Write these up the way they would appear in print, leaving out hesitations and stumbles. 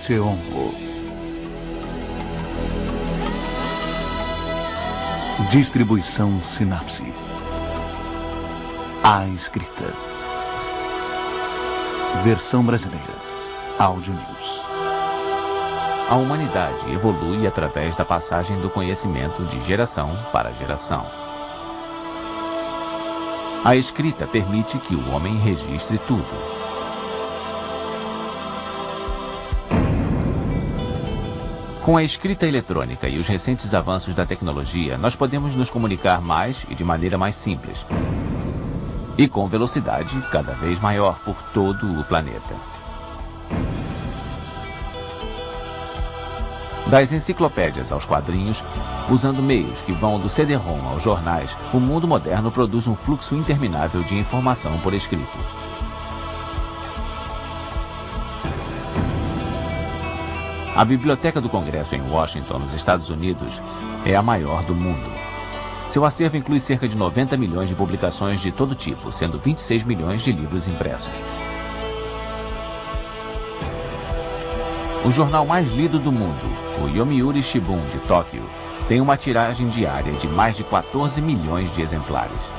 Cheongo. Distribuição Sinapse. A Escrita. Versão brasileira. Áudio News. A humanidade evolui através da passagem do conhecimento de geração para geração. A escrita permite que o homem registre tudo. Com a escrita eletrônica e os recentes avanços da tecnologia, nós podemos nos comunicar mais e de maneira mais simples. E com velocidade cada vez maior por todo o planeta. Das enciclopédias aos quadrinhos, usando meios que vão do CD-ROM aos jornais, o mundo moderno produz um fluxo interminável de informação por escrito. A Biblioteca do Congresso em Washington, nos Estados Unidos, é a maior do mundo. Seu acervo inclui cerca de 90 milhões de publicações de todo tipo, sendo 26 milhões de livros impressos. O jornal mais lido do mundo, o Yomiuri Shimbun de Tóquio, tem uma tiragem diária de mais de 14 milhões de exemplares.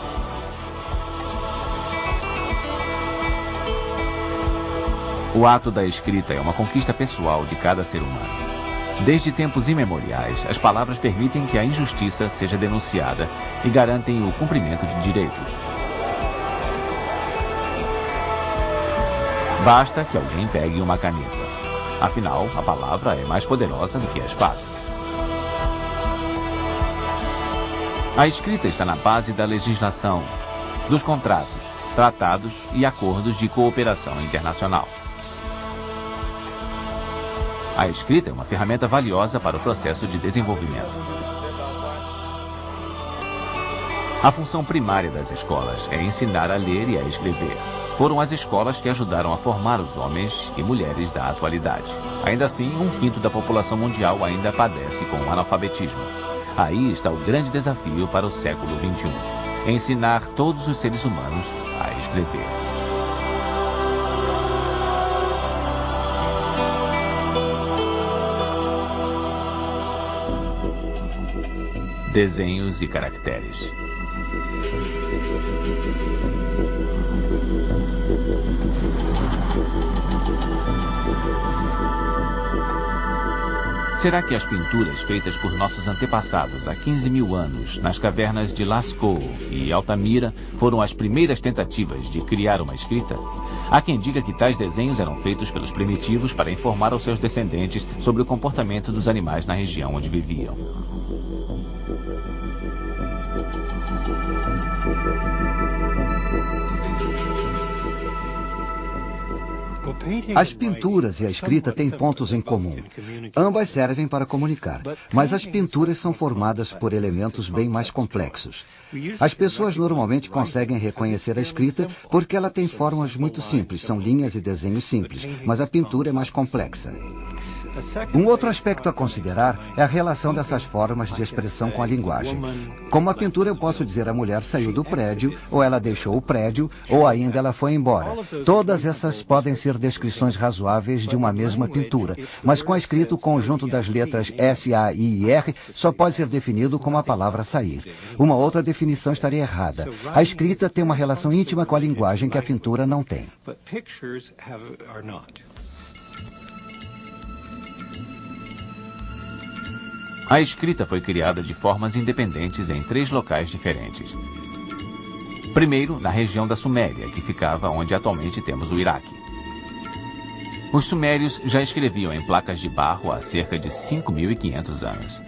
O ato da escrita é uma conquista pessoal de cada ser humano. Desde tempos imemoriais, as palavras permitem que a injustiça seja denunciada e garantem o cumprimento de direitos. Basta que alguém pegue uma caneta. Afinal, a palavra é mais poderosa do que a espada. A escrita está na base da legislação, dos contratos, tratados e acordos de cooperação internacional. A escrita é uma ferramenta valiosa para o processo de desenvolvimento. A função primária das escolas é ensinar a ler e a escrever. Foram as escolas que ajudaram a formar os homens e mulheres da atualidade. Ainda assim, 1/5 da população mundial ainda padece com o analfabetismo. Aí está o grande desafio para o século XXI. Ensinar todos os seres humanos a escrever. Desenhos e caracteres. Será que as pinturas feitas por nossos antepassados há 15 mil anos, nas cavernas de Lascaux e Altamira, foram as primeiras tentativas de criar uma escrita? Há quem diga que tais desenhos eram feitos pelos primitivos para informar aos seus descendentes sobre o comportamento dos animais na região onde viviam. As pinturas e a escrita têm pontos em comum. Ambas servem para comunicar, mas as pinturas são formadas por elementos bem mais complexos. As pessoas normalmente conseguem reconhecer a escrita porque ela tem formas muito simples, são linhas e desenhos simples, mas a pintura é mais complexa. Um outro aspecto a considerar é a relação dessas formas de expressão com a linguagem. Como a pintura, eu posso dizer a mulher saiu do prédio, ou ela deixou o prédio, ou ainda ela foi embora. Todas essas podem ser descrições razoáveis de uma mesma pintura, mas com a escrita, o conjunto das letras S, A, I e R só pode ser definido como a palavra sair. Uma outra definição estaria errada. A escrita tem uma relação íntima com a linguagem que a pintura não tem. A escrita foi criada de formas independentes em 3 locais diferentes. Primeiro, na região da Suméria, que ficava onde atualmente temos o Iraque. Os sumérios já escreviam em placas de barro há cerca de 5.500 anos.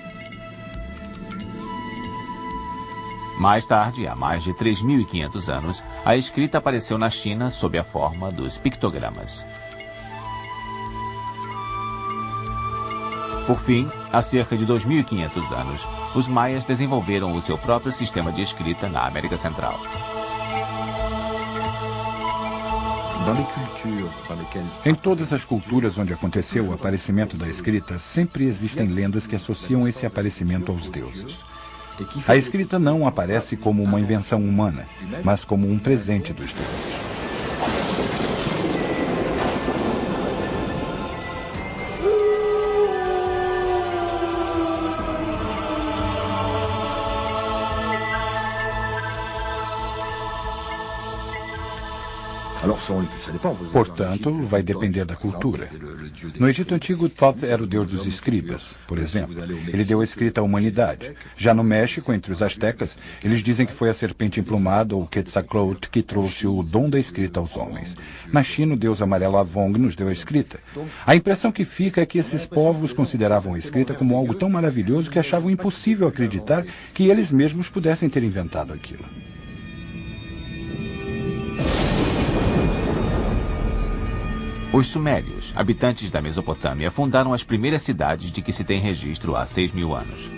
Mais tarde, há mais de 3.500 anos, a escrita apareceu na China sob a forma dos pictogramas. Por fim, há cerca de 2.500 anos, os maias desenvolveram o seu próprio sistema de escrita na América Central. Em todas as culturas onde aconteceu o aparecimento da escrita, sempre existem lendas que associam esse aparecimento aos deuses. A escrita não aparece como uma invenção humana, mas como um presente dos deuses. Portanto, vai depender da cultura. No Egito Antigo, Thoth era o deus dos escribas, por exemplo. Ele deu a escrita à humanidade. Já no México, entre os astecas, eles dizem que foi a serpente emplumada, ou Quetzalcoatl, que trouxe o dom da escrita aos homens. Na China, o deus amarelo Avong nos deu a escrita. A impressão que fica é que esses povos consideravam a escrita como algo tão maravilhoso que achavam impossível acreditar que eles mesmos pudessem ter inventado aquilo. Os sumérios, habitantes da Mesopotâmia, fundaram as primeiras cidades de que se tem registro há 6.000 anos.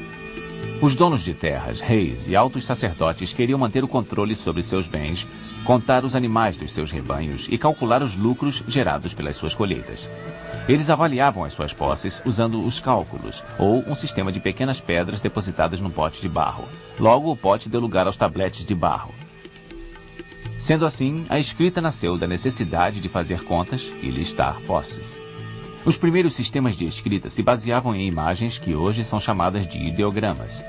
Os donos de terras, reis e altos sacerdotes queriam manter o controle sobre seus bens, contar os animais dos seus rebanhos e calcular os lucros gerados pelas suas colheitas. Eles avaliavam as suas posses usando os cálculos, ou um sistema de pequenas pedras depositadas num pote de barro. Logo, o pote deu lugar aos tabletes de barro. Sendo assim, a escrita nasceu da necessidade de fazer contas e listar posses. Os primeiros sistemas de escrita se baseavam em imagens que hoje são chamadas de ideogramas.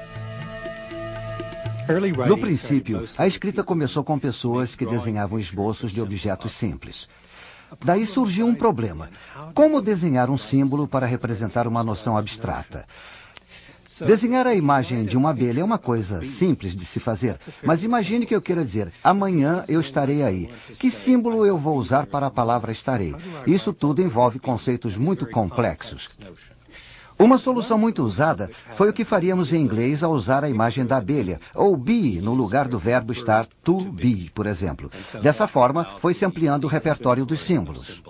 No princípio, a escrita começou com pessoas que desenhavam esboços de objetos simples. Daí surgiu um problema. Como desenhar um símbolo para representar uma noção abstrata? Desenhar a imagem de uma abelha é uma coisa simples de se fazer, mas imagine que eu queira dizer, amanhã eu estarei aí. Que símbolo eu vou usar para a palavra estarei? Isso tudo envolve conceitos muito complexos. Uma solução muito usada foi o que faríamos em inglês ao usar a imagem da abelha, ou be no lugar do verbo estar, to be, por exemplo. Dessa forma, foi-se ampliando o repertório dos símbolos.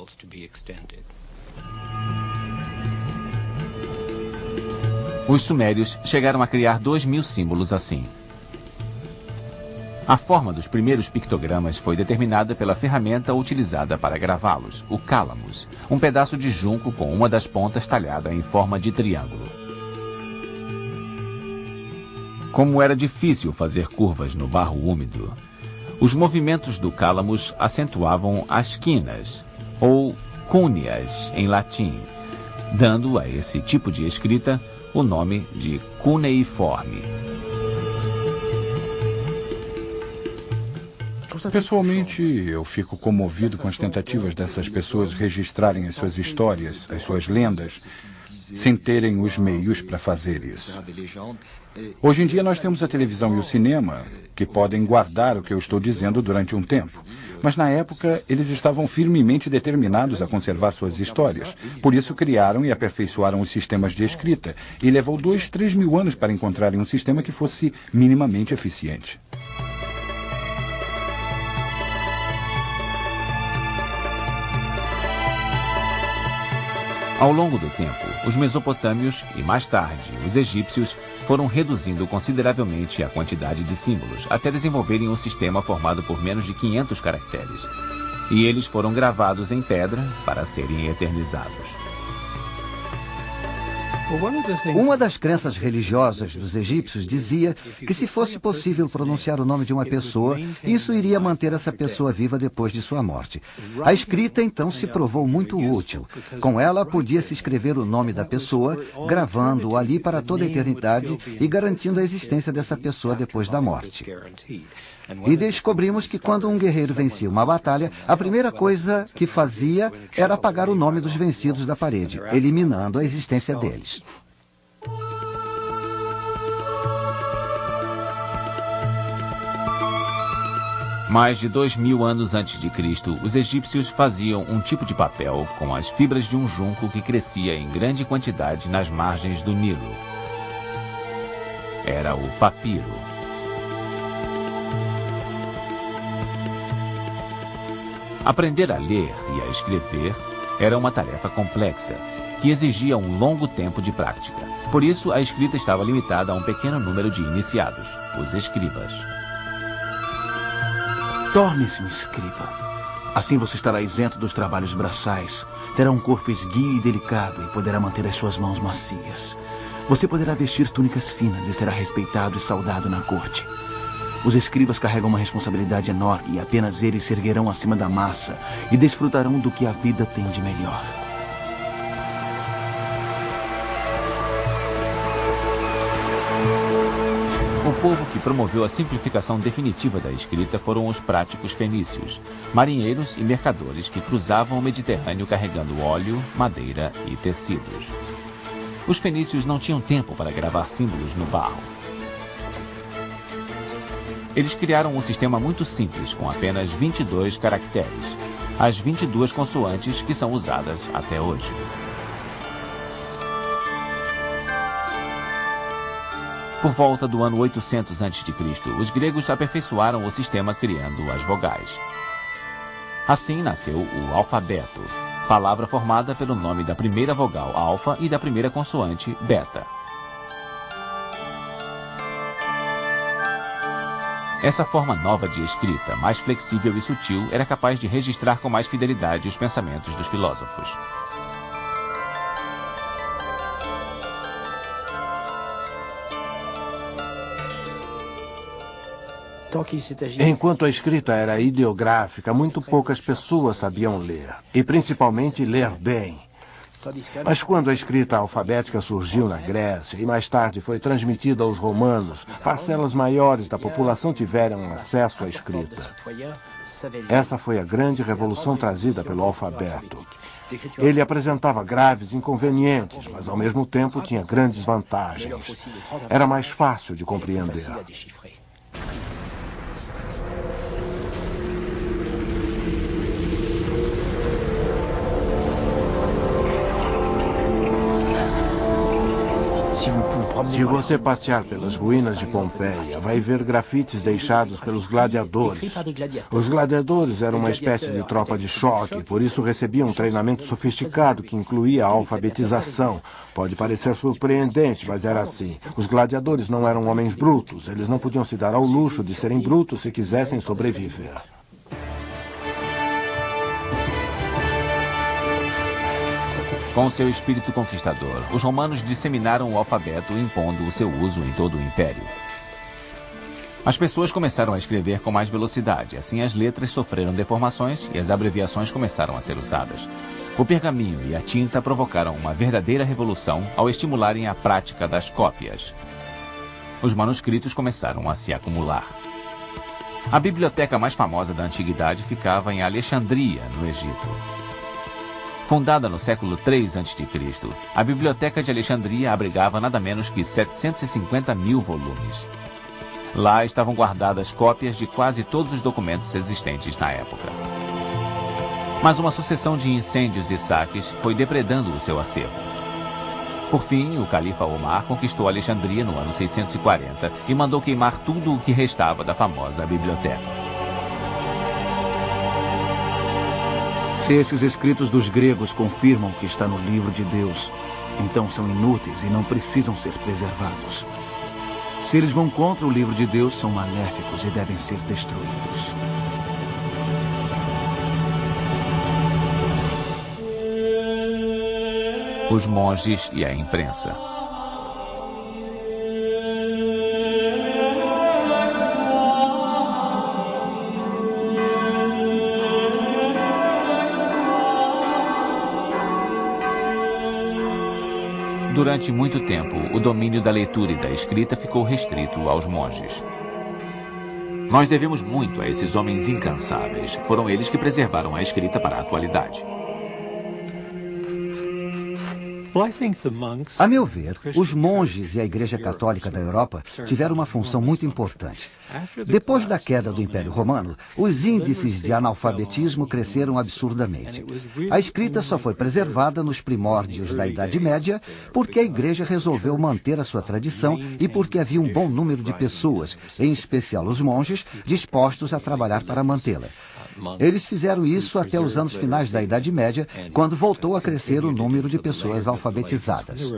Os sumérios chegaram a criar 2.000 símbolos assim. A forma dos primeiros pictogramas foi determinada pela ferramenta utilizada para gravá-los, o cálamos, um pedaço de junco com uma das pontas talhada em forma de triângulo. Como era difícil fazer curvas no barro úmido, os movimentos do cálamos acentuavam as quinas, ou cúneas em latim, dando a esse tipo de escrita o nome de cuneiforme. Pessoalmente, eu fico comovido com as tentativas dessas pessoas registrarem as suas histórias, as suas lendas, sem terem os meios para fazer isso. Hoje em dia nós temos a televisão e o cinema, que podem guardar o que eu estou dizendo durante um tempo. Mas na época, eles estavam firmemente determinados a conservar suas histórias. Por isso criaram e aperfeiçoaram os sistemas de escrita. E levou 2-3 mil anos para encontrarem um sistema que fosse minimamente eficiente. Ao longo do tempo, os mesopotâmios e, mais tarde, os egípcios foram reduzindo consideravelmente a quantidade de símbolos, até desenvolverem um sistema formado por menos de 500 caracteres. E eles foram gravados em pedra para serem eternizados. Uma das crenças religiosas dos egípcios dizia que se fosse possível pronunciar o nome de uma pessoa, isso iria manter essa pessoa viva depois de sua morte. A escrita, então, se provou muito útil. Com ela, podia-se escrever o nome da pessoa, gravando-o ali para toda a eternidade e garantindo a existência dessa pessoa depois da morte. E descobrimos que quando um guerreiro vencia uma batalha, a primeira coisa que fazia era apagar o nome dos vencidos da parede, eliminando a existência deles. Mais de 2.000 anos antes de Cristo, os egípcios faziam um tipo de papel com as fibras de um junco que crescia em grande quantidade nas margens do Nilo. Era o papiro. Aprender a ler e a escrever era uma tarefa complexa, que exigia um longo tempo de prática. Por isso, a escrita estava limitada a um pequeno número de iniciados, os escribas. Torne-se um escriba. Assim você estará isento dos trabalhos braçais, terá um corpo esguio e delicado e poderá manter as suas mãos macias. Você poderá vestir túnicas finas e será respeitado e saudado na corte. Os escribas carregam uma responsabilidade enorme e apenas eles se erguerão acima da massa e desfrutarão do que a vida tem de melhor. O Um povo que promoveu a simplificação definitiva da escrita foram os práticos fenícios, marinheiros e mercadores que cruzavam o Mediterrâneo carregando óleo, madeira e tecidos. Os fenícios não tinham tempo para gravar símbolos no barro. Eles criaram um sistema muito simples, com apenas 22 caracteres, as 22 consoantes que são usadas até hoje. Por volta do ano 800 a.C., os gregos aperfeiçoaram o sistema criando as vogais. Assim nasceu o alfabeto, palavra formada pelo nome da primeira vogal, alfa, e da primeira consoante, beta. Essa forma nova de escrita, mais flexível e sutil, era capaz de registrar com mais fidelidade os pensamentos dos filósofos. Enquanto a escrita era ideográfica, muito poucas pessoas sabiam ler, e principalmente ler bem. Mas quando a escrita alfabética surgiu na Grécia e mais tarde foi transmitida aos romanos, parcelas maiores da população tiveram acesso à escrita. Essa foi a grande revolução trazida pelo alfabeto. Ele apresentava graves inconvenientes, mas ao mesmo tempo tinha grandes vantagens. Era mais fácil de compreender. Se você passear pelas ruínas de Pompeia, vai ver grafites deixados pelos gladiadores. Os gladiadores eram uma espécie de tropa de choque, por isso recebiam um treinamento sofisticado que incluía a alfabetização. Pode parecer surpreendente, mas era assim. Os gladiadores não eram homens brutos, eles não podiam se dar ao luxo de serem brutos se quisessem sobreviver. Com seu espírito conquistador, os romanos disseminaram o alfabeto, impondo o seu uso em todo o império. As pessoas começaram a escrever com mais velocidade, assim as letras sofreram deformações e as abreviações começaram a ser usadas. O pergaminho e a tinta provocaram uma verdadeira revolução ao estimularem a prática das cópias. Os manuscritos começaram a se acumular. A biblioteca mais famosa da antiguidade ficava em Alexandria, no Egito. Fundada no século III a.C., a Biblioteca de Alexandria abrigava nada menos que 750 mil volumes. Lá estavam guardadas cópias de quase todos os documentos existentes na época. Mas uma sucessão de incêndios e saques foi depredando o seu acervo. Por fim, o califa Omar conquistou Alexandria no ano 640 e mandou queimar tudo o que restava da famosa biblioteca. Se esses escritos dos gregos confirmam o que está no livro de Deus, então são inúteis e não precisam ser preservados. Se eles vão contra o livro de Deus, são maléficos e devem ser destruídos. Os monges e a imprensa. Durante muito tempo, o domínio da leitura e da escrita ficou restrito aos monges. Nós devemos muito a esses homens incansáveis. Foram eles que preservaram a escrita para a atualidade. A meu ver, os monges e a Igreja Católica da Europa tiveram uma função muito importante. Depois da queda do Império Romano, os índices de analfabetismo cresceram absurdamente. A escrita só foi preservada nos primórdios da Idade Média porque a Igreja resolveu manter a sua tradição e porque havia um bom número de pessoas, em especial os monges, dispostos a trabalhar para mantê-la. Eles fizeram isso até os anos finais da Idade Média, quando voltou a crescer o número de pessoas alfabetizadas.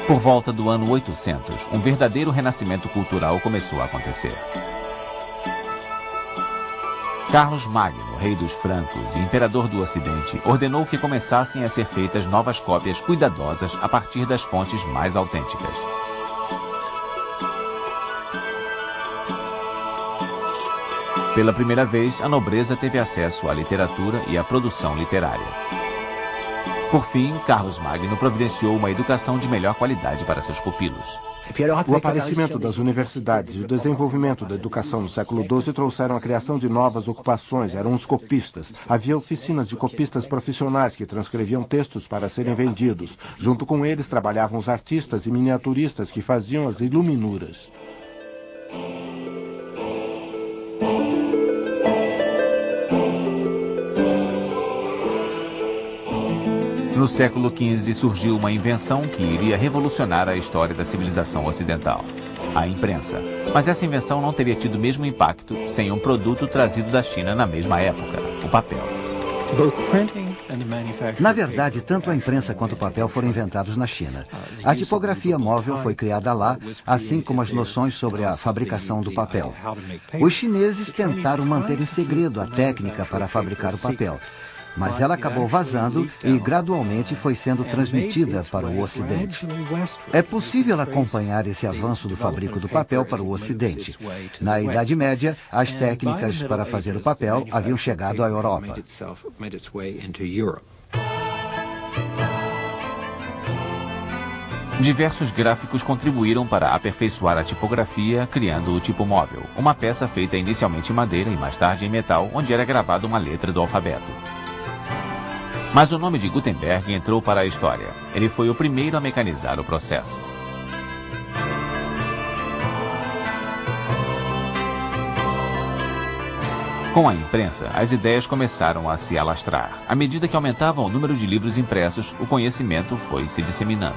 Por volta do ano 800, um verdadeiro renascimento cultural começou a acontecer. Carlos Magno, rei dos francos e imperador do Ocidente, ordenou que começassem a ser feitas novas cópias cuidadosas a partir das fontes mais autênticas. Pela primeira vez, a nobreza teve acesso à literatura e à produção literária. Por fim, Carlos Magno providenciou uma educação de melhor qualidade para seus pupilos. O aparecimento das universidades e o desenvolvimento da educação no século XII trouxeram a criação de novas ocupações. Eram os copistas. Havia oficinas de copistas profissionais que transcreviam textos para serem vendidos. Junto com eles trabalhavam os artistas e miniaturistas que faziam as iluminuras. No século XV surgiu uma invenção que iria revolucionar a história da civilização ocidental: a imprensa. Mas essa invenção não teria tido o mesmo impacto sem um produto trazido da China na mesma época: o papel. Na verdade, tanto a imprensa quanto o papel foram inventados na China. A tipografia móvel foi criada lá, assim como as noções sobre a fabricação do papel. Os chineses tentaram manter em segredo a técnica para fabricar o papel, mas ela acabou vazando e gradualmente foi sendo transmitida para o Ocidente. É possível acompanhar esse avanço do fabrico do papel para o Ocidente. Na Idade Média, as técnicas para fazer o papel haviam chegado à Europa. Diversos gráficos contribuíram para aperfeiçoar a tipografia, criando o tipo móvel, uma peça feita inicialmente em madeira e mais tarde em metal, onde era gravada uma letra do alfabeto. Mas o nome de Gutenberg entrou para a história. Ele foi o primeiro a mecanizar o processo. Com a imprensa, as ideias começaram a se alastrar. À medida que aumentava o número de livros impressos, o conhecimento foi se disseminando.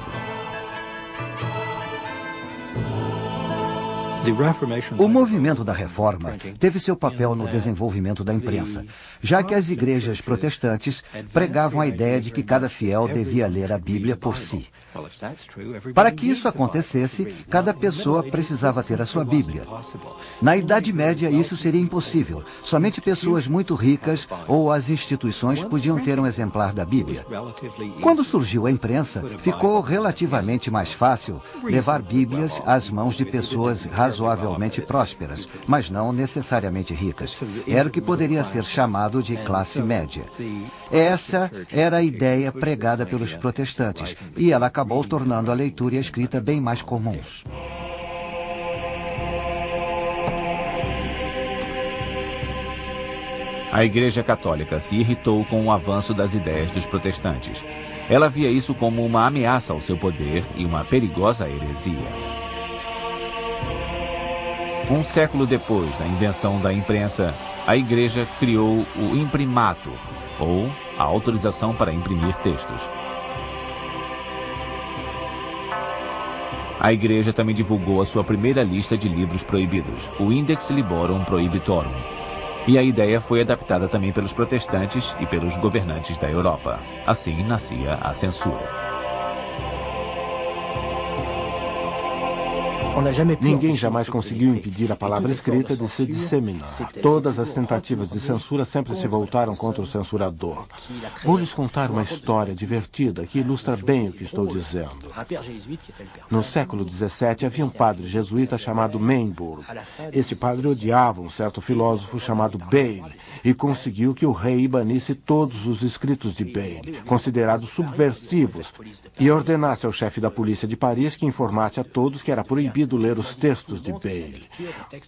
O movimento da Reforma teve seu papel no desenvolvimento da imprensa, já que as igrejas protestantes pregavam a ideia de que cada fiel devia ler a Bíblia por si. Para que isso acontecesse, cada pessoa precisava ter a sua Bíblia. Na Idade Média, isso seria impossível. Somente pessoas muito ricas ou as instituições podiam ter um exemplar da Bíblia. Quando surgiu a imprensa, ficou relativamente mais fácil levar Bíblias às mãos de pessoas razoavelmente prósperas, mas não necessariamente ricas. Era o que poderia ser chamado de classe média. Essa era a ideia pregada pelos protestantes, e ela acabou tornando a leitura e a escrita bem mais comuns. A Igreja Católica se irritou com o avanço das ideias dos protestantes. Ela via isso como uma ameaça ao seu poder e uma perigosa heresia. Um século depois da invenção da imprensa, a Igreja criou o imprimatur, ou a autorização para imprimir textos. A Igreja também divulgou a sua primeira lista de livros proibidos, o Index Liborum Prohibitorum. E a ideia foi adaptada também pelos protestantes e pelos governantes da Europa. Assim nascia a censura. Ninguém jamais conseguiu impedir a palavra escrita de se disseminar. Todas as tentativas de censura sempre se voltaram contra o censurador. Vou lhes contar uma história divertida que ilustra bem o que estou dizendo. No século XVII havia um padre jesuíta chamado Mainbourg. Esse padre odiava um certo filósofo chamado Bayle e conseguiu que o rei banisse todos os escritos de Bayle, considerados subversivos, e ordenasse ao chefe da polícia de Paris que informasse a todos que era proibido ler os textos de Bayle.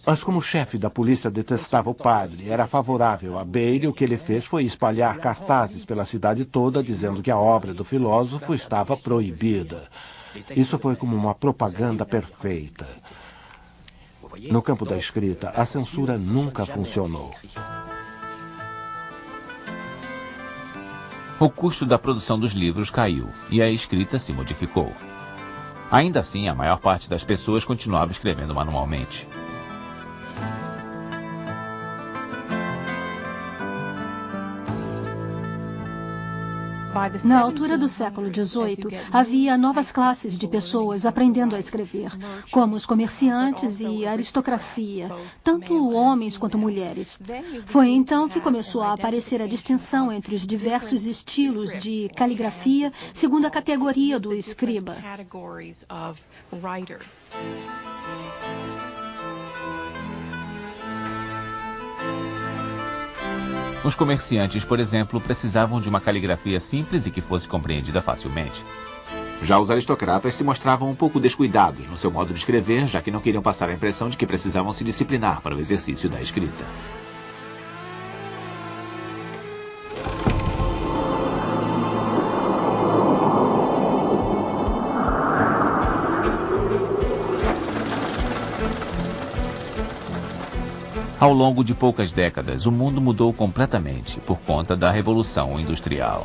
Mas como o chefe da polícia detestava o padre e era favorável a Bayle, o que ele fez foi espalhar cartazes pela cidade toda dizendo que a obra do filósofo estava proibida. Isso foi como uma propaganda perfeita. No campo da escrita, a censura nunca funcionou. O custo da produção dos livros caiu e a escrita se modificou. Ainda assim, a maior parte das pessoas continuava escrevendo manualmente. Na altura do século XVIII, havia novas classes de pessoas aprendendo a escrever, como os comerciantes e a aristocracia, tanto homens quanto mulheres. Foi então que começou a aparecer a distinção entre os diversos estilos de caligrafia, segundo a categoria do escriba. Os comerciantes, por exemplo, precisavam de uma caligrafia simples e que fosse compreendida facilmente. Já os aristocratas se mostravam um pouco descuidados no seu modo de escrever, já que não queriam passar a impressão de que precisavam se disciplinar para o exercício da escrita. Ao longo de poucas décadas, o mundo mudou completamente por conta da Revolução Industrial.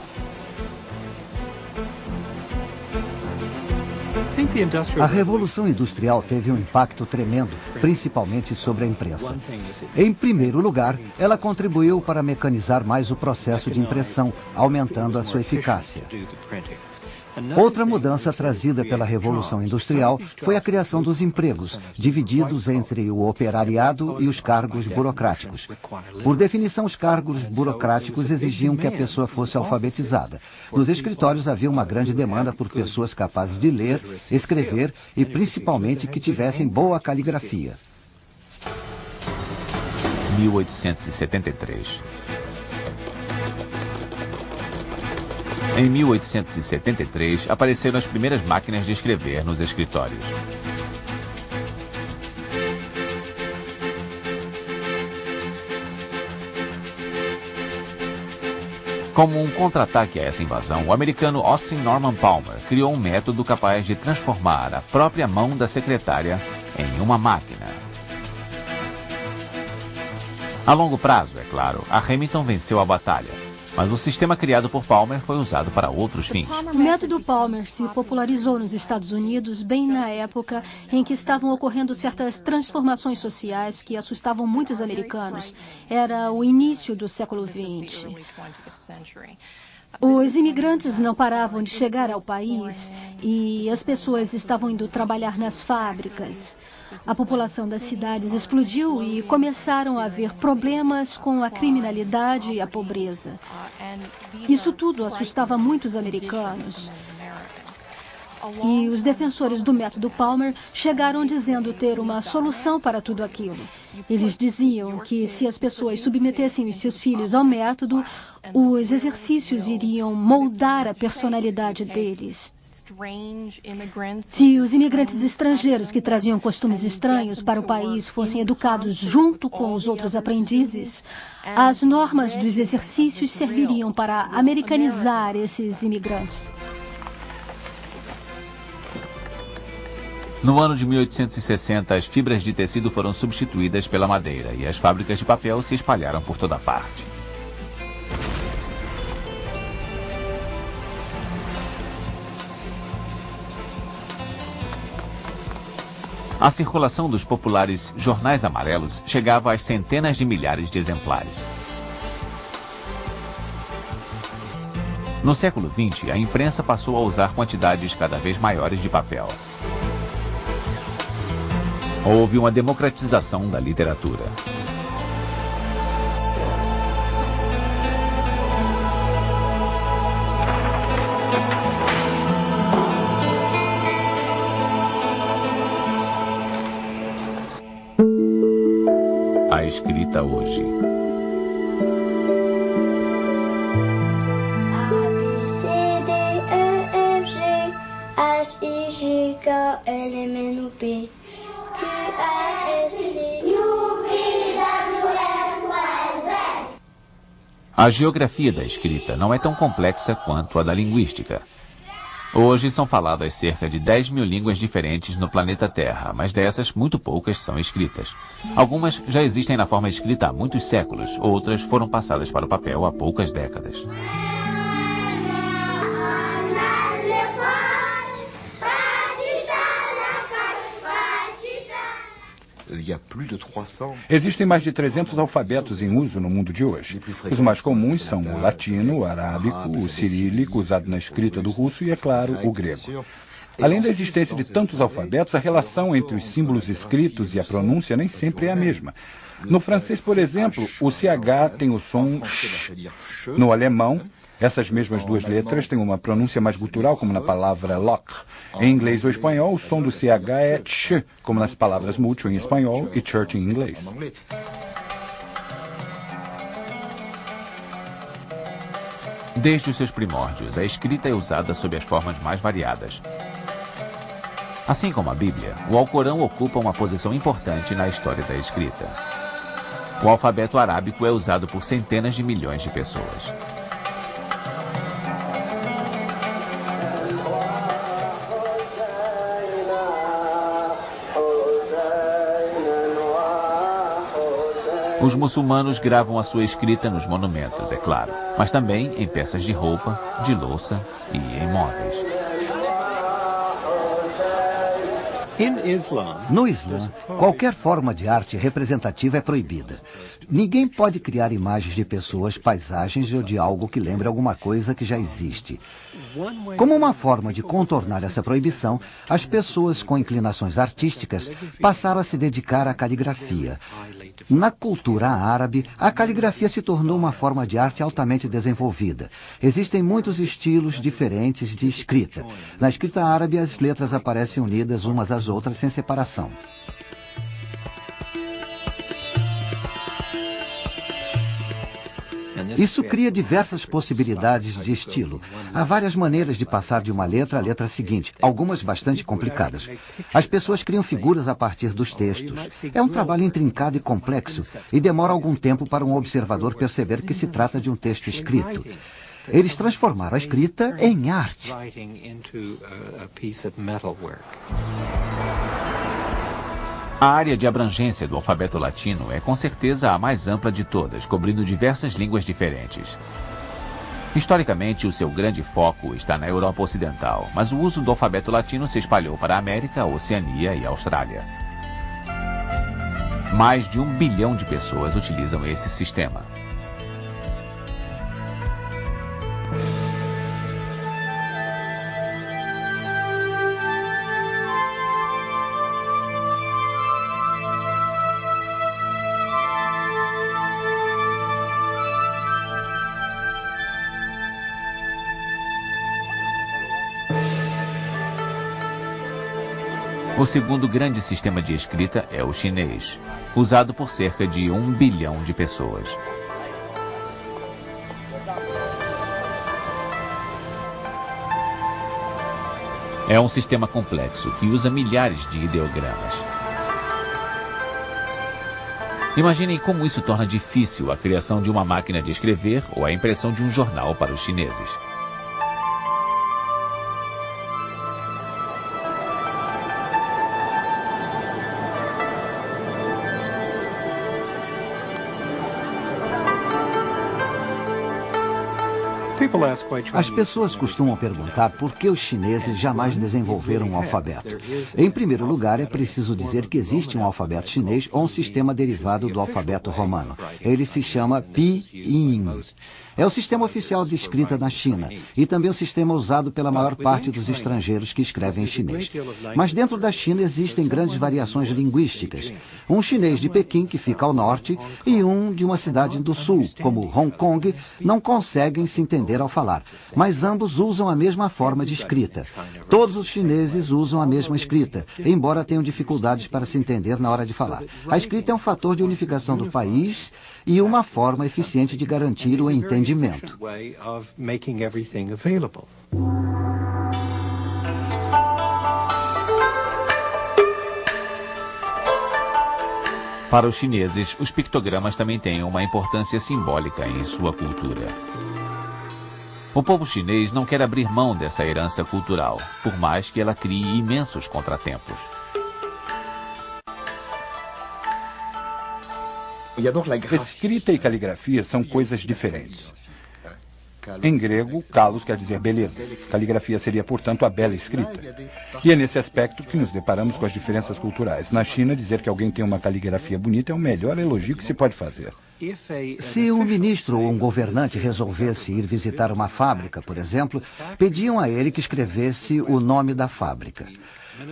A Revolução Industrial teve um impacto tremendo, principalmente sobre a imprensa. Em primeiro lugar, ela contribuiu para mecanizar mais o processo de impressão, aumentando a sua eficácia. Outra mudança trazida pela Revolução Industrial foi a criação dos empregos, divididos entre o operariado e os cargos burocráticos. Por definição, os cargos burocráticos exigiam que a pessoa fosse alfabetizada. Nos escritórios havia uma grande demanda por pessoas capazes de ler, escrever e, principalmente, que tivessem boa caligrafia. 1873. Em 1873, apareceram as primeiras máquinas de escrever nos escritórios. Como um contra-ataque a essa invasão, o americano Austin Norman Palmer criou um método capaz de transformar a própria mão da secretária em uma máquina. A longo prazo, é claro, a Remington venceu a batalha. Mas o sistema criado por Palmer foi usado para outros fins. O método Palmer se popularizou nos Estados Unidos bem na época em que estavam ocorrendo certas transformações sociais que assustavam muitos americanos. Era o início do século XX. Os imigrantes não paravam de chegar ao país e as pessoas estavam indo trabalhar nas fábricas. A população das cidades explodiu e começaram a haver problemas com a criminalidade e a pobreza. Isso tudo assustava muitos americanos. E os defensores do método Palmer chegaram dizendo ter uma solução para tudo aquilo. Eles diziam que se as pessoas submetessem os seus filhos ao método, os exercícios iriam moldar a personalidade deles. Se os imigrantes estrangeiros que traziam costumes estranhos para o país fossem educados junto com os outros aprendizes, as normas dos exercícios serviriam para americanizar esses imigrantes. No ano de 1860, as fibras de tecido foram substituídas pela madeira e as fábricas de papel se espalharam por toda parte. A circulação dos populares jornais amarelos chegava às centenas de milhares de exemplares. No século XX, a imprensa passou a usar quantidades cada vez maiores de papel. Houve uma democratização da literatura. A escrita hoje. A, B, C, D, E, F, G, H, I, J, K, L, M, N, O, P, Q, R, S, T, U, V, W, X, Y, Z. A geografia da escrita não é tão complexa quanto a da linguística. Hoje são faladas cerca de 10 mil línguas diferentes no planeta Terra, mas dessas, muito poucas são escritas. Algumas já existem na forma escrita há muitos séculos, outras foram passadas para o papel há poucas décadas. Existem mais de 300 alfabetos em uso no mundo de hoje. Os mais comuns são o latino, o arábico, o cirílico, usado na escrita do russo e, é claro, o grego. Além da existência de tantos alfabetos, a relação entre os símbolos escritos e a pronúncia nem sempre é a mesma. No francês, por exemplo, o CH tem o som sh. No alemão, essas mesmas duas letras têm uma pronúncia mais gutural, como na palavra lock. Em inglês ou espanhol, o som do CH é ch, como nas palavras mútuo em espanhol e church em inglês. Desde os seus primórdios, a escrita é usada sob as formas mais variadas. Assim como a Bíblia, o Alcorão ocupa uma posição importante na história da escrita. O alfabeto arábico é usado por centenas de milhões de pessoas. Os muçulmanos gravam a sua escrita nos monumentos, é claro, mas também em peças de roupa, de louça e em móveis. No Islã, qualquer forma de arte representativa é proibida. Ninguém pode criar imagens de pessoas, paisagens ou de algo que lembre alguma coisa que já existe. Como uma forma de contornar essa proibição, as pessoas com inclinações artísticas passaram a se dedicar à caligrafia. Na cultura árabe, a caligrafia se tornou uma forma de arte altamente desenvolvida. Existem muitos estilos diferentes de escrita. Na escrita árabe, as letras aparecem unidas umas às outras sem separação. Isso cria diversas possibilidades de estilo. Há várias maneiras de passar de uma letra à letra seguinte, algumas bastante complicadas. As pessoas criam figuras a partir dos textos. É um trabalho intrincado e complexo e demora algum tempo para um observador perceber que se trata de um texto escrito. Eles transformaram a escrita em arte. A área de abrangência do alfabeto latino é com certeza a mais ampla de todas, cobrindo diversas línguas diferentes. Historicamente, o seu grande foco está na Europa Ocidental, mas o uso do alfabeto latino se espalhou para a América, a Oceania e a Austrália. Mais de 1 bilhão de pessoas utilizam esse sistema. O segundo grande sistema de escrita é o chinês, usado por cerca de 1 bilhão de pessoas. É um sistema complexo que usa milhares de ideogramas. Imaginem como isso torna difícil a criação de uma máquina de escrever ou a impressão de um jornal para os chineses. As pessoas costumam perguntar por que os chineses jamais desenvolveram um alfabeto. Em primeiro lugar, é preciso dizer que existe um alfabeto chinês ou um sistema derivado do alfabeto romano. Ele se chama Pinyin. É o sistema oficial de escrita na China e também o sistema usado pela maior parte dos estrangeiros que escrevem em chinês. Mas dentro da China existem grandes variações linguísticas. Um chinês de Pequim, que fica ao norte, e um de uma cidade do sul, como Hong Kong, não conseguem se entender ao falar, mas ambos usam a mesma forma de escrita. Todos os chineses usam a mesma escrita, embora tenham dificuldades para se entender na hora de falar. A escrita é um fator de unificação do país e uma forma eficiente de garantir o entendimento. Para os chineses, os pictogramas também têm uma importância simbólica em sua cultura. O povo chinês não quer abrir mão dessa herança cultural, por mais que ela crie imensos contratempos. Escrita e caligrafia são coisas diferentes. Em grego, kalos quer dizer beleza. Caligrafia seria, portanto, a bela escrita. E é nesse aspecto que nos deparamos com as diferenças culturais. Na China, dizer que alguém tem uma caligrafia bonita é o melhor elogio que se pode fazer. Se um ministro ou um governante resolvesse ir visitar uma fábrica, por exemplo, pediam a ele que escrevesse o nome da fábrica.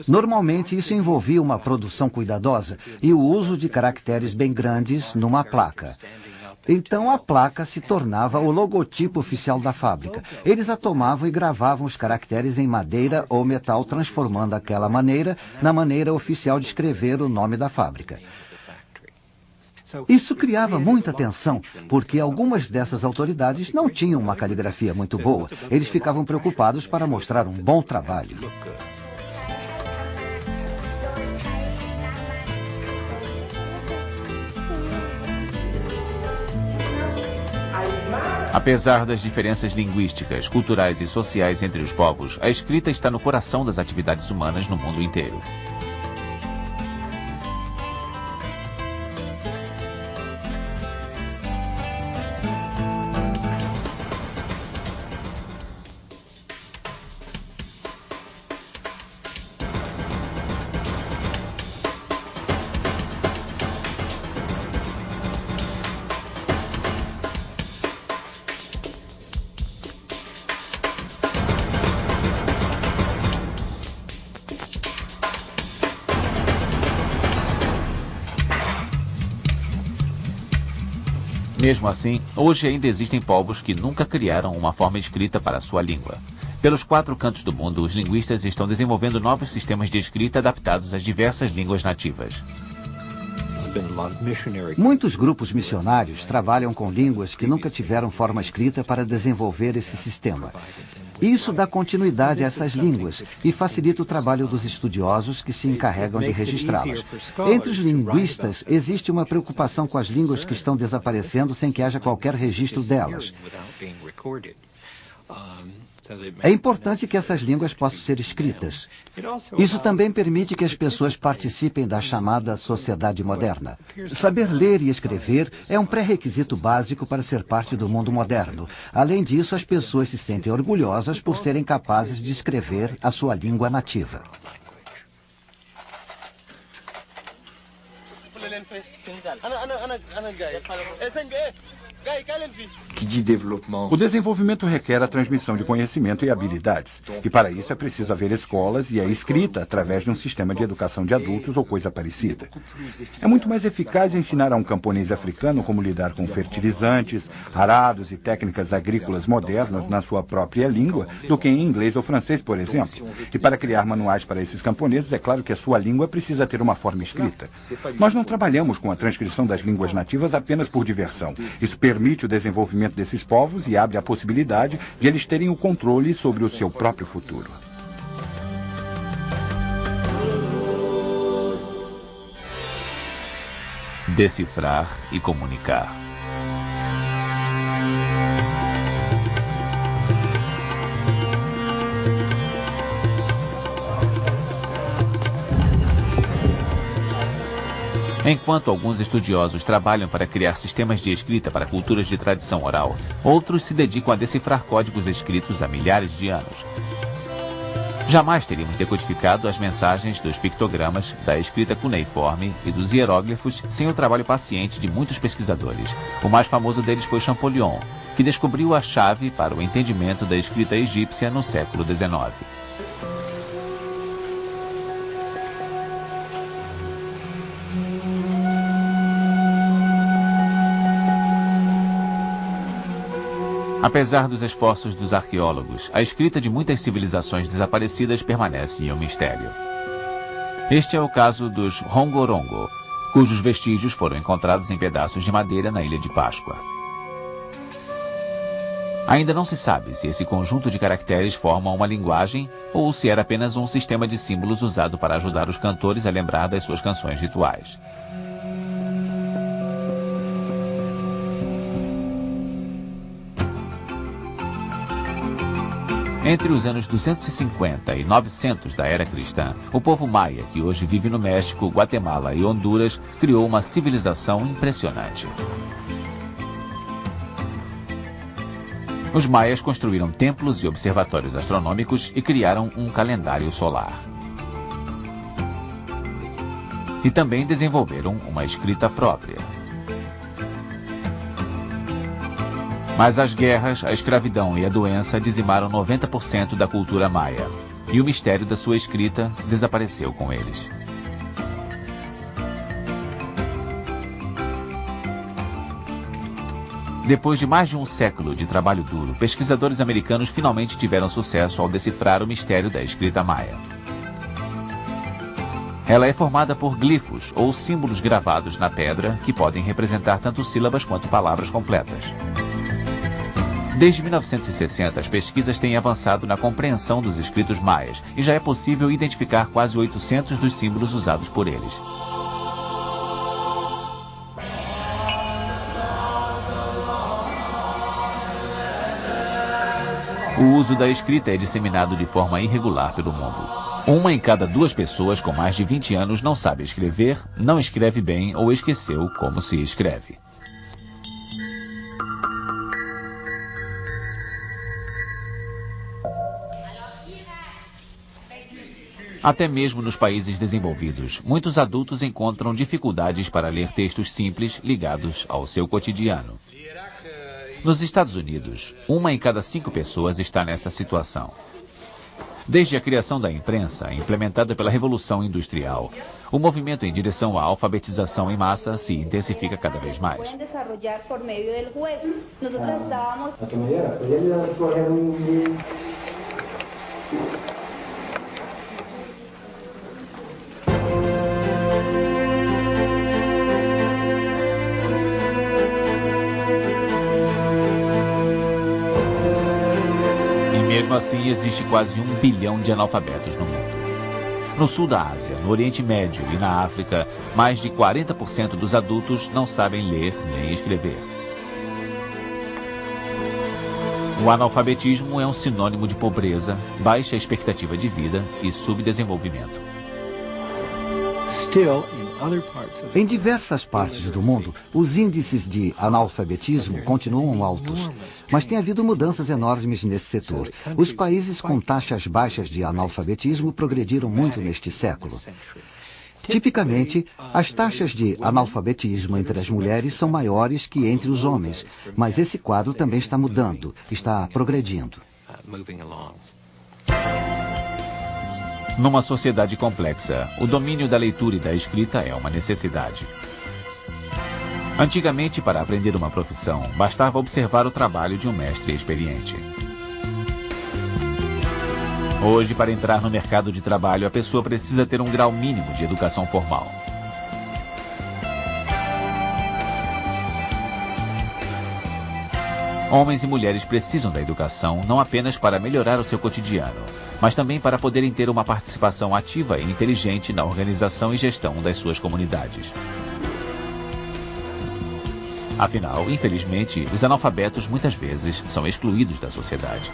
Normalmente, isso envolvia uma produção cuidadosa e o uso de caracteres bem grandes numa placa. Então, a placa se tornava o logotipo oficial da fábrica. Eles a tomavam e gravavam os caracteres em madeira ou metal, transformando aquela maneira na maneira oficial de escrever o nome da fábrica. Isso criava muita tensão, porque algumas dessas autoridades não tinham uma caligrafia muito boa. Eles ficavam preocupados para mostrar um bom trabalho. Apesar das diferenças linguísticas, culturais e sociais entre os povos, a escrita está no coração das atividades humanas no mundo inteiro. Mesmo assim, hoje ainda existem povos que nunca criaram uma forma escrita para a sua língua. Pelos 4 cantos do mundo, os linguistas estão desenvolvendo novos sistemas de escrita adaptados às diversas línguas nativas. Muitos grupos missionários trabalham com línguas que nunca tiveram forma escrita para desenvolver esse sistema. Isso dá continuidade a essas línguas e facilita o trabalho dos estudiosos que se encarregam de registrá-las. Entre os linguistas, existe uma preocupação com as línguas que estão desaparecendo sem que haja qualquer registro delas. É importante que essas línguas possam ser escritas. Isso também permite que as pessoas participem da chamada sociedade moderna. Saber ler e escrever é um pré-requisito básico para ser parte do mundo moderno. Além disso, as pessoas se sentem orgulhosas por serem capazes de escrever a sua língua nativa. O desenvolvimento requer a transmissão de conhecimento e habilidades. E para isso é preciso haver escolas e a escrita através de um sistema de educação de adultos ou coisa parecida. É muito mais eficaz ensinar a um camponês africano como lidar com fertilizantes, arados e técnicas agrícolas modernas na sua própria língua do que em inglês ou francês, por exemplo. E para criar manuais para esses camponeses, é claro que a sua língua precisa ter uma forma escrita. Nós não trabalhamos com a transcrição das línguas nativas apenas por diversão. Isso permite o desenvolvimento desses povos e abre a possibilidade de eles terem o controle sobre o seu próprio futuro. Decifrar e comunicar. Enquanto alguns estudiosos trabalham para criar sistemas de escrita para culturas de tradição oral, outros se dedicam a decifrar códigos escritos há milhares de anos. Jamais teríamos decodificado as mensagens dos pictogramas, da escrita cuneiforme e dos hieróglifos sem o trabalho paciente de muitos pesquisadores. O mais famoso deles foi Champollion, que descobriu a chave para o entendimento da escrita egípcia no século XIX. Apesar dos esforços dos arqueólogos, a escrita de muitas civilizações desaparecidas permanece um mistério. Este é o caso dos Rongorongo, cujos vestígios foram encontrados em pedaços de madeira na Ilha de Páscoa. Ainda não se sabe se esse conjunto de caracteres forma uma linguagem ou se era apenas um sistema de símbolos usado para ajudar os cantores a lembrar das suas canções rituais. Entre os anos 250 e 900 da era cristã, o povo maia, que hoje vive no México, Guatemala e Honduras, criou uma civilização impressionante. Os maias construíram templos e observatórios astronômicos e criaram um calendário solar. E também desenvolveram uma escrita própria. Mas as guerras, a escravidão e a doença dizimaram 90% da cultura maia. E o mistério da sua escrita desapareceu com eles. Depois de mais de um século de trabalho duro, pesquisadores americanos finalmente tiveram sucesso ao decifrar o mistério da escrita maia. Ela é formada por glifos ou símbolos gravados na pedra que podem representar tanto sílabas quanto palavras completas. Desde 1960, as pesquisas têm avançado na compreensão dos escritos maias e já é possível identificar quase 800 dos símbolos usados por eles. O uso da escrita é disseminado de forma irregular pelo mundo. 1 em cada 2 pessoas com mais de 20 anos não sabe escrever, não escreve bem ou esqueceu como se escreve. Até mesmo nos países desenvolvidos, muitos adultos encontram dificuldades para ler textos simples ligados ao seu cotidiano. Nos Estados Unidos, 1 em cada 5 pessoas está nessa situação. Desde a criação da imprensa, implementada pela Revolução Industrial, o movimento em direção à alfabetização em massa se intensifica cada vez mais. Mesmo assim, existe quase 1 bilhão de analfabetos no mundo. No sul da Ásia, no Oriente Médio e na África, mais de 40% dos adultos não sabem ler nem escrever. O analfabetismo é um sinônimo de pobreza, baixa expectativa de vida e subdesenvolvimento. Em diversas partes do mundo, os índices de analfabetismo continuam altos, mas tem havido mudanças enormes nesse setor. Os países com taxas baixas de analfabetismo progrediram muito neste século. Tipicamente, as taxas de analfabetismo entre as mulheres são maiores que entre os homens, mas esse quadro também está mudando, está progredindo. Numa sociedade complexa, o domínio da leitura e da escrita é uma necessidade. Antigamente, para aprender uma profissão, bastava observar o trabalho de um mestre experiente. Hoje, para entrar no mercado de trabalho, a pessoa precisa ter um grau mínimo de educação formal. Homens e mulheres precisam da educação não apenas para melhorar o seu cotidiano, mas também para poderem ter uma participação ativa e inteligente na organização e gestão das suas comunidades. Afinal, infelizmente, os analfabetos muitas vezes são excluídos da sociedade.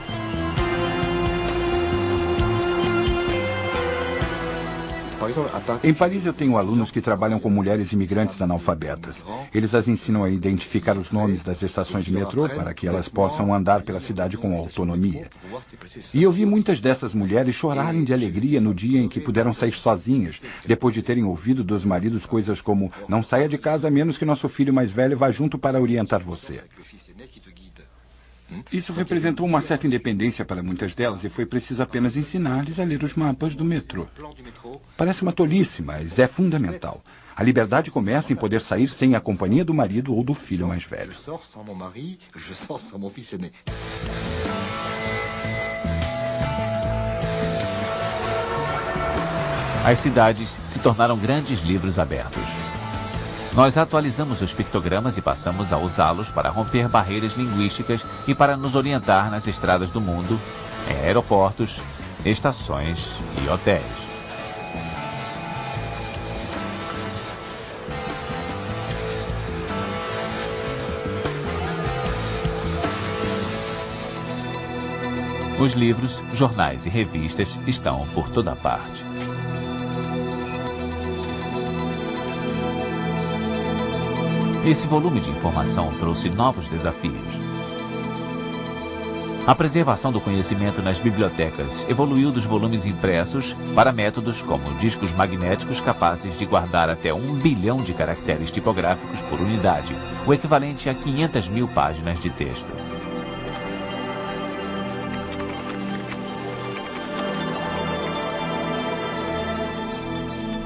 Em Paris eu tenho alunos que trabalham com mulheres imigrantes analfabetas. Eles as ensinam a identificar os nomes das estações de metrô para que elas possam andar pela cidade com autonomia. E eu vi muitas dessas mulheres chorarem de alegria no dia em que puderam sair sozinhas, depois de terem ouvido dos maridos coisas como: não saia de casa a menos que nosso filho mais velho vá junto para orientar você. Isso representou uma certa independência para muitas delas e foi preciso apenas ensinar-lhes a ler os mapas do metrô. Parece uma tolice, mas é fundamental. A liberdade começa em poder sair sem a companhia do marido ou do filho mais velho. As cidades se tornaram grandes livros abertos. Nós atualizamos os pictogramas e passamos a usá-los para romper barreiras linguísticas e para nos orientar nas estradas do mundo, em aeroportos, estações e hotéis. Os livros, jornais e revistas estão por toda parte. Esse volume de informação trouxe novos desafios. A preservação do conhecimento nas bibliotecas evoluiu dos volumes impressos para métodos como discos magnéticos capazes de guardar até 1 bilhão de caracteres tipográficos por unidade, o equivalente a 500 mil páginas de texto.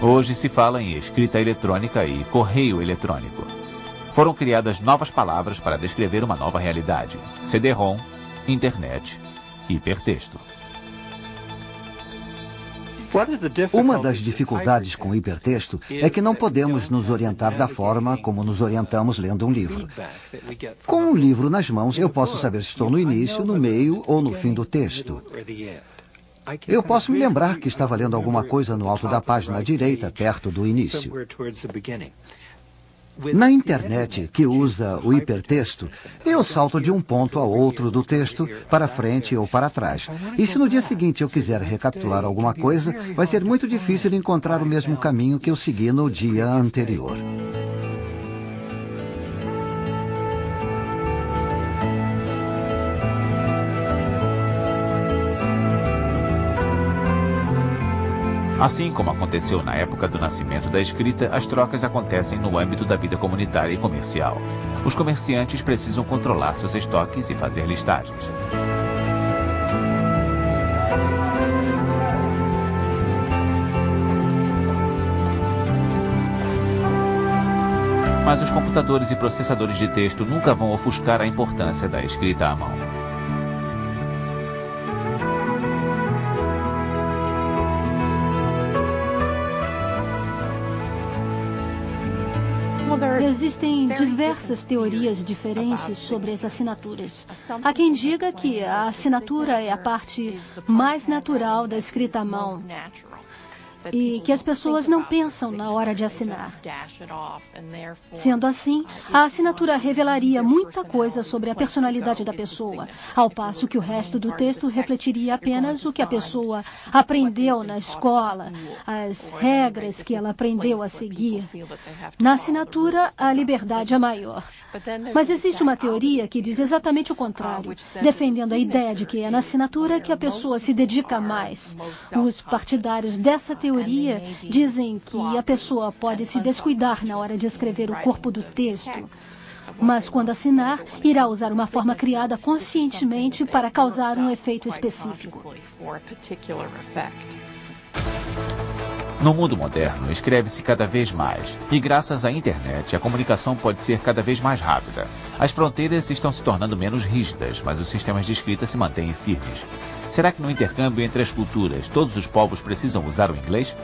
Hoje se fala em escrita eletrônica e correio eletrônico. Foram criadas novas palavras para descrever uma nova realidade: CD-ROM, internet, hipertexto. Uma das dificuldades com o hipertexto é que não podemos nos orientar da forma como nos orientamos lendo um livro. Com um livro nas mãos, eu posso saber se estou no início, no meio ou no fim do texto. Eu posso me lembrar que estava lendo alguma coisa no alto da página direita, perto do início. Na internet, que usa o hipertexto, eu salto de um ponto a outro do texto, para frente ou para trás. E se no dia seguinte eu quiser recapitular alguma coisa, vai ser muito difícil encontrar o mesmo caminho que eu segui no dia anterior. Assim como aconteceu na época do nascimento da escrita, as trocas acontecem no âmbito da vida comunitária e comercial. Os comerciantes precisam controlar seus estoques e fazer listagens. Mas os computadores e processadores de texto nunca vão ofuscar a importância da escrita à mão. Existem diversas teorias diferentes sobre as assinaturas. Há quem diga que a assinatura é a parte mais natural da escrita à mão e que as pessoas não pensam na hora de assinar. Sendo assim, a assinatura revelaria muita coisa sobre a personalidade da pessoa, ao passo que o resto do texto refletiria apenas o que a pessoa aprendeu na escola, as regras que ela aprendeu a seguir. Na assinatura, a liberdade é maior. Mas existe uma teoria que diz exatamente o contrário, defendendo a ideia de que é na assinatura que a pessoa se dedica mais. Os partidários dessa teoria dizem que a pessoa pode se descuidar na hora de escrever o corpo do texto, mas quando assinar, irá usar uma forma criada conscientemente para causar um efeito específico. No mundo moderno, escreve-se cada vez mais. E graças à internet, a comunicação pode ser cada vez mais rápida. As fronteiras estão se tornando menos rígidas, mas os sistemas de escrita se mantêm firmes. Será que no intercâmbio entre as culturas, todos os povos precisam usar o inglês?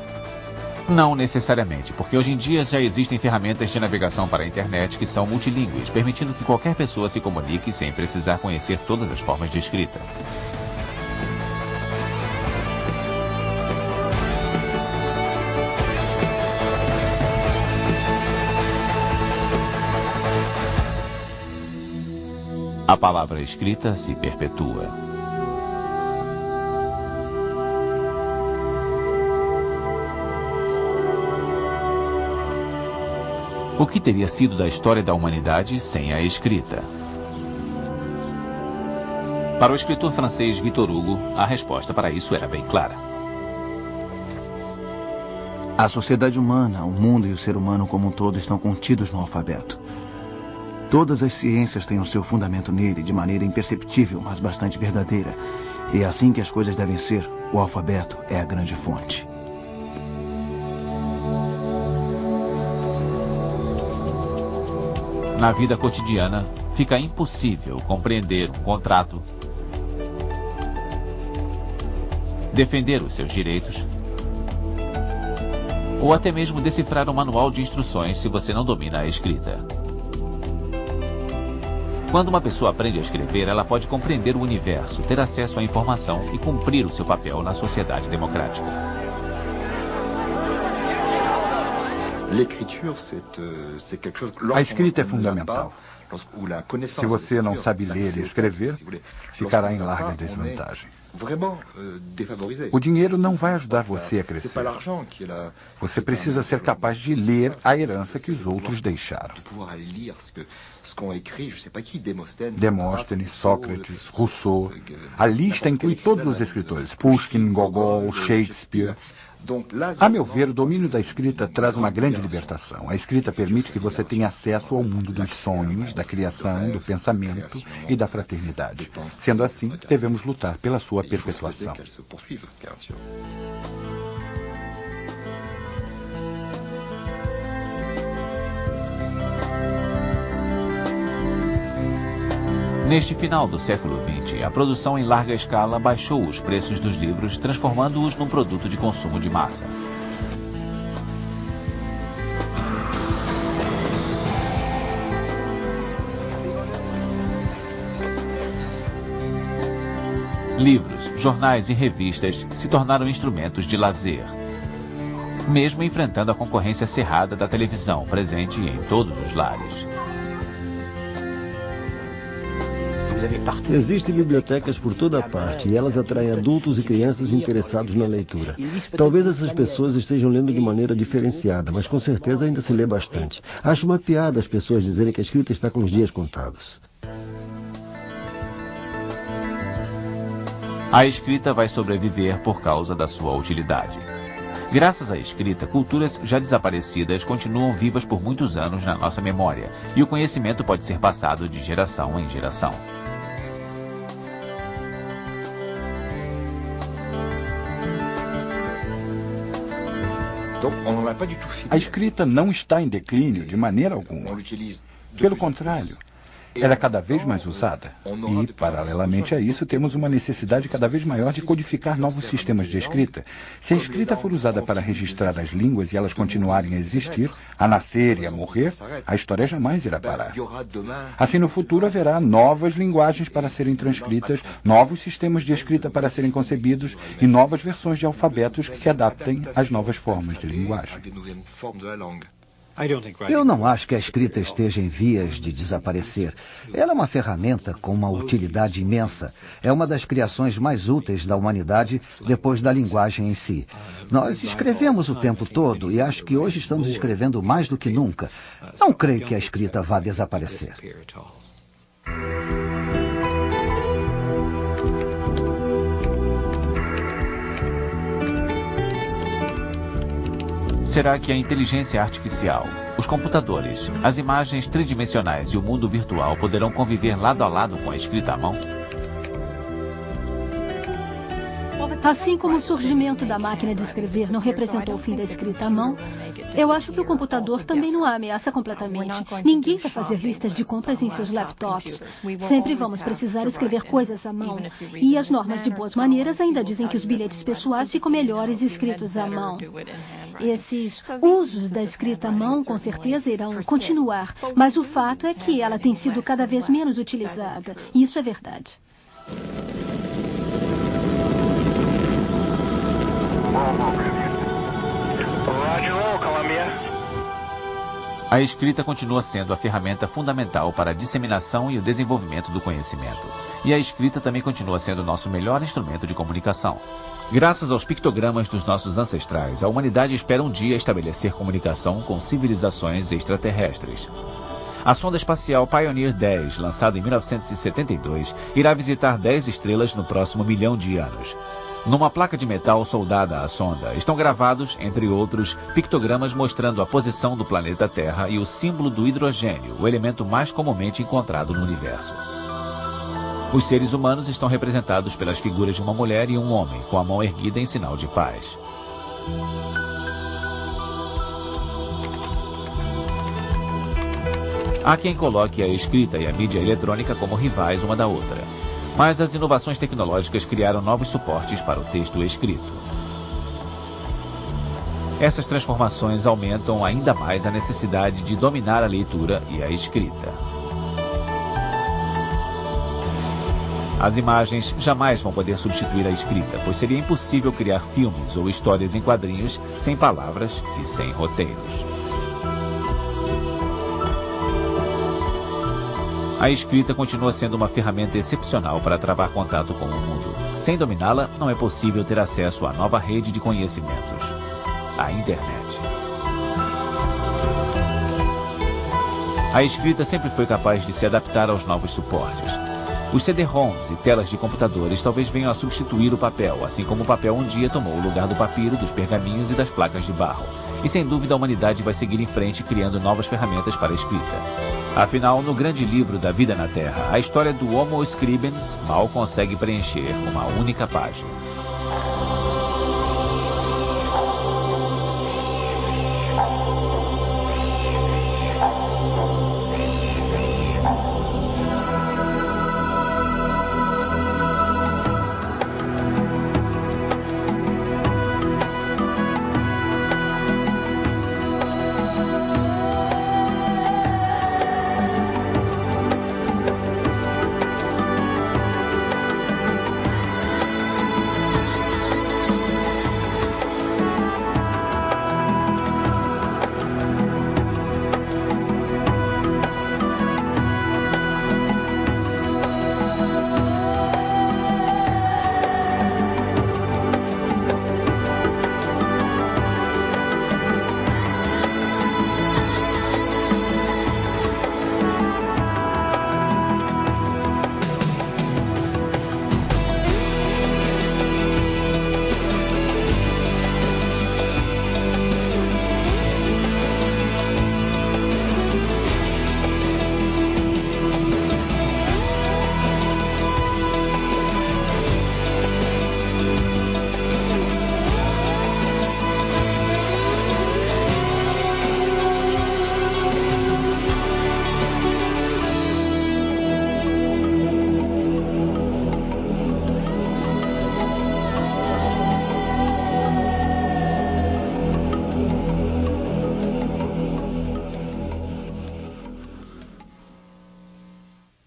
Não necessariamente, porque hoje em dia já existem ferramentas de navegação para a internet que são multilingües, permitindo que qualquer pessoa se comunique sem precisar conhecer todas as formas de escrita. A palavra escrita se perpetua. O que teria sido da história da humanidade sem a escrita? Para o escritor francês Victor Hugo, a resposta para isso era bem clara. A sociedade humana, o mundo e o ser humano como um todo estão contidos no alfabeto. Todas as ciências têm o seu fundamento nele de maneira imperceptível, mas bastante verdadeira. E é assim que as coisas devem ser. O alfabeto é a grande fonte. Na vida cotidiana, fica impossível compreender um contrato, defender os seus direitos, ou até mesmo decifrar um manual de instruções se você não domina a escrita. Quando uma pessoa aprende a escrever, ela pode compreender o universo, ter acesso à informação e cumprir o seu papel na sociedade democrática. A escrita é fundamental. Se você não sabe ler e escrever, ficará em larga desvantagem. O dinheiro não vai ajudar você a crescer. Você precisa ser capaz de ler a herança que os outros deixaram. Demóstenes, Sócrates, Rousseau. A lista inclui todos os escritores. Pushkin, Gogol, Shakespeare. A meu ver, o domínio da escrita traz uma grande libertação. A escrita permite que você tenha acesso ao mundo dos sonhos, da criação, do pensamento e da fraternidade. Sendo assim, devemos lutar pela sua perpetuação. Neste final do século XX, a produção em larga escala baixou os preços dos livros, transformando-os num produto de consumo de massa. Livros, jornais e revistas se tornaram instrumentos de lazer, mesmo enfrentando a concorrência acirrada da televisão, presente em todos os lares. Existem bibliotecas por toda parte e elas atraem adultos e crianças interessados na leitura. Talvez essas pessoas estejam lendo de maneira diferenciada, mas com certeza ainda se lê bastante. Acho uma piada as pessoas dizerem que a escrita está com os dias contados. A escrita vai sobreviver por causa da sua utilidade. Graças à escrita, culturas já desaparecidas continuam vivas por muitos anos na nossa memória, e o conhecimento pode ser passado de geração em geração. A escrita não está em declínio de maneira alguma. Pelo contrário, ela é cada vez mais usada. E, paralelamente a isso, temos uma necessidade cada vez maior de codificar novos sistemas de escrita. Se a escrita for usada para registrar as línguas e elas continuarem a existir, a nascer e a morrer, a história jamais irá parar. Assim, no futuro haverá novas linguagens para serem transcritas, novos sistemas de escrita para serem concebidos e novas versões de alfabetos que se adaptem às novas formas de linguagem. Eu não acho que a escrita esteja em vias de desaparecer. Ela é uma ferramenta com uma utilidade imensa. É uma das criações mais úteis da humanidade depois da linguagem em si. Nós escrevemos o tempo todo e acho que hoje estamos escrevendo mais do que nunca. Não creio que a escrita vá desaparecer. Será que a inteligência artificial, os computadores, as imagens tridimensionais e o mundo virtual poderão conviver lado a lado com a escrita à mão? Assim como o surgimento da máquina de escrever não representou o fim da escrita à mão, eu acho que o computador também não a ameaça completamente. Ninguém vai fazer listas de compras em seus laptops. Sempre vamos precisar escrever coisas à mão. E as normas de boas maneiras ainda dizem que os bilhetes pessoais ficam melhores escritos à mão. Esses usos da escrita à mão com certeza irão continuar, mas o fato é que ela tem sido cada vez menos utilizada. E isso é verdade. A escrita continua sendo a ferramenta fundamental para a disseminação e o desenvolvimento do conhecimento. E a escrita também continua sendo o nosso melhor instrumento de comunicação. Graças aos pictogramas dos nossos ancestrais, a humanidade espera um dia estabelecer comunicação com civilizações extraterrestres. A sonda espacial Pioneer 10, lançada em 1972, irá visitar 10 estrelas no próximo 1 milhão de anos. Numa placa de metal soldada à sonda, estão gravados, entre outros, pictogramas mostrando a posição do planeta Terra e o símbolo do hidrogênio, o elemento mais comumente encontrado no universo. Os seres humanos estão representados pelas figuras de uma mulher e um homem, com a mão erguida em sinal de paz. Há quem coloque a escrita e a mídia eletrônica como rivais uma da outra. Mas as inovações tecnológicas criaram novos suportes para o texto escrito. Essas transformações aumentam ainda mais a necessidade de dominar a leitura e a escrita. As imagens jamais vão poder substituir a escrita, pois seria impossível criar filmes ou histórias em quadrinhos sem palavras e sem roteiros. A escrita continua sendo uma ferramenta excepcional para travar contato com o mundo. Sem dominá-la, não é possível ter acesso à nova rede de conhecimentos, a internet. A escrita sempre foi capaz de se adaptar aos novos suportes. Os CD-ROMs e telas de computadores talvez venham a substituir o papel, assim como o papel um dia tomou o lugar do papiro, dos pergaminhos e das placas de barro. E sem dúvida a humanidade vai seguir em frente criando novas ferramentas para a escrita. Afinal, no grande livro da vida na Terra, a história do Homo Scribens mal consegue preencher uma única página.